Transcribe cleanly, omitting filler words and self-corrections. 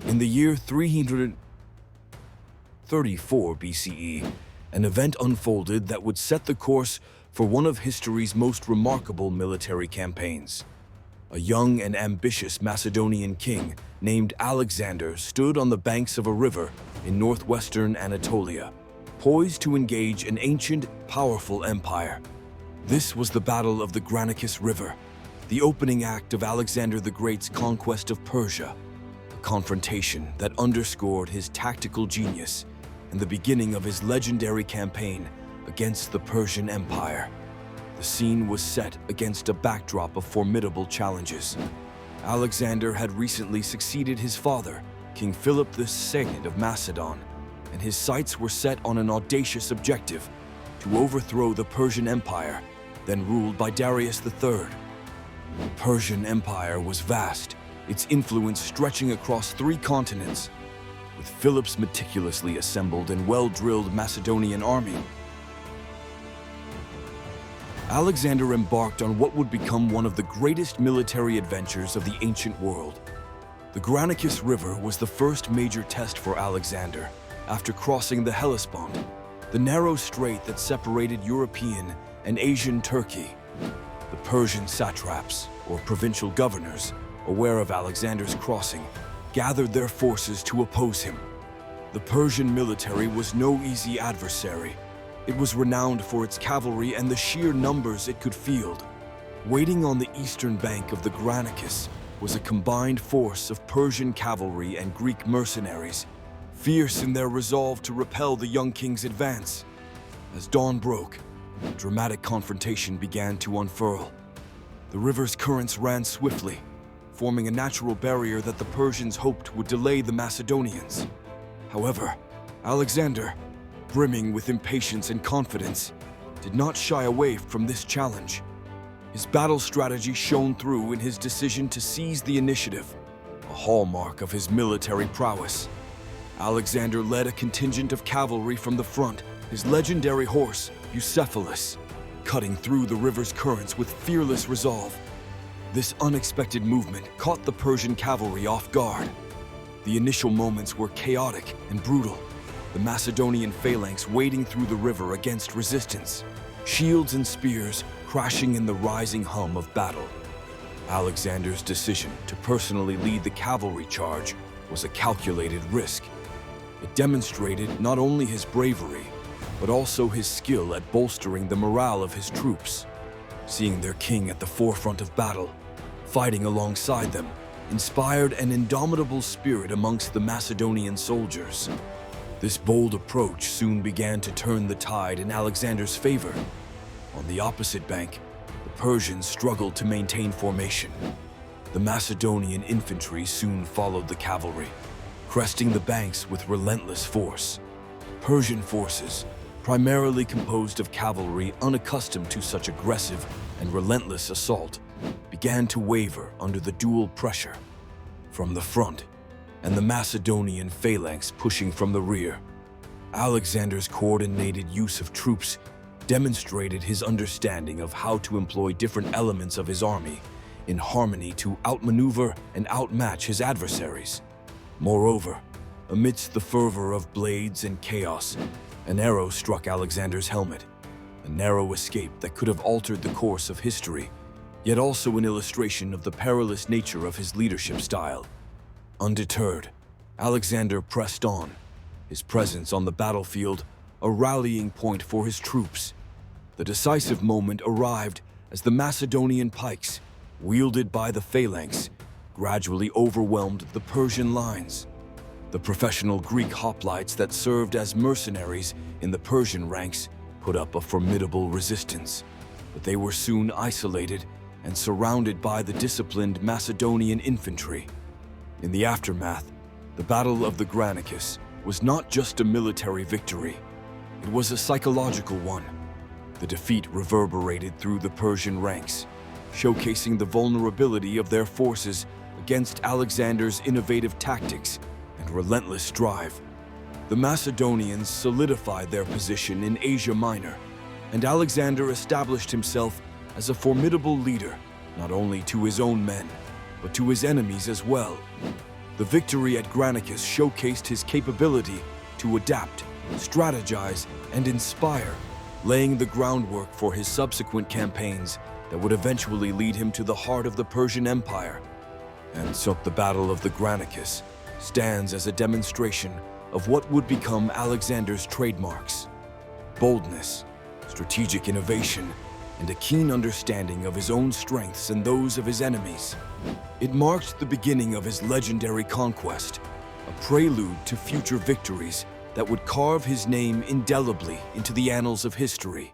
In the year 334 BCE, an event unfolded that would set the course for one of history's most remarkable military campaigns. A young and ambitious Macedonian king named Alexander stood on the banks of a river in northwestern Anatolia, poised to engage an ancient, powerful empire. This was the Battle of the Granicus River, the opening act of Alexander the Great's conquest of Persia, a confrontation that underscored his tactical genius and the beginning of his legendary campaign against the Persian Empire. The scene was set against a backdrop of formidable challenges. Alexander had recently succeeded his father, King Philip II of Macedon, and his sights were set on an audacious objective: to overthrow the Persian Empire, then ruled by Darius III. The Persian Empire was vast, its influence stretching across 3 continents. With Philip's meticulously assembled and well-drilled Macedonian army, Alexander embarked on what would become one of the greatest military adventures of the ancient world. The Granicus River was the first major test for Alexander after crossing the Hellespont, the narrow strait that separated European and Asian Turkey. The Persian satraps, or provincial governors, aware of Alexander's crossing, gathered their forces to oppose him. The Persian military was no easy adversary. It was renowned for its cavalry and the sheer numbers it could field. Waiting on the eastern bank of the Granicus was a combined force of Persian cavalry and Greek mercenaries, fierce in their resolve to repel the young king's advance. As dawn broke, a dramatic confrontation began to unfurl. The river's currents ran swiftly, forming a natural barrier that the Persians hoped would delay the Macedonians. However, Alexander, brimming with impatience and confidence, did not shy away from this challenge. His battle strategy shone through in his decision to seize the initiative, a hallmark of his military prowess. Alexander led a contingent of cavalry from the front, his legendary horse, Bucephalus, cutting through the river's currents with fearless resolve. This unexpected movement caught the Persian cavalry off guard. The initial moments were chaotic and brutal, the Macedonian phalanx wading through the river against resistance, shields and spears crashing in the rising hum of battle. Alexander's decision to personally lead the cavalry charge was a calculated risk. It demonstrated not only his bravery, but also his skill at bolstering the morale of his troops. Seeing their king at the forefront of battle, fighting alongside them, inspired an indomitable spirit amongst the Macedonian soldiers. This bold approach soon began to turn the tide in Alexander's favor. On the opposite bank, the Persians struggled to maintain formation. The Macedonian infantry soon followed the cavalry, cresting the banks with relentless force. Persian forces, primarily composed of cavalry unaccustomed to such aggressive and relentless assault, began to waver under the dual pressure from the front and the Macedonian phalanx pushing from the rear. Alexander's coordinated use of troops demonstrated his understanding of how to employ different elements of his army in harmony to outmaneuver and outmatch his adversaries. Moreover, amidst the fervor of blades and chaos, an arrow struck Alexander's helmet, a narrow escape that could have altered the course of history, yet also an illustration of the perilous nature of his leadership style. Undeterred, Alexander pressed on, his presence on the battlefield a rallying point for his troops. The decisive moment arrived as the Macedonian pikes, wielded by the phalanx, gradually overwhelmed the Persian lines. The professional Greek hoplites that served as mercenaries in the Persian ranks put up a formidable resistance, but they were soon isolated and surrounded by the disciplined Macedonian infantry. In the aftermath, the Battle of the Granicus was not just a military victory, it was a psychological one. The defeat reverberated through the Persian ranks, showcasing the vulnerability of their forces against Alexander's innovative tactics and relentless drive. The Macedonians solidified their position in Asia Minor, and Alexander established himself as a formidable leader, not only to his own men, but to his enemies as well. The victory at Granicus showcased his capability to adapt, strategize, and inspire, laying the groundwork for his subsequent campaigns that would eventually lead him to the heart of the Persian Empire. And so the Battle of the Granicus stands as a demonstration of what would become Alexander's trademarks: boldness, strategic innovation, and a keen understanding of his own strengths and those of his enemies. It marked the beginning of his legendary conquest, a prelude to future victories that would carve his name indelibly into the annals of history.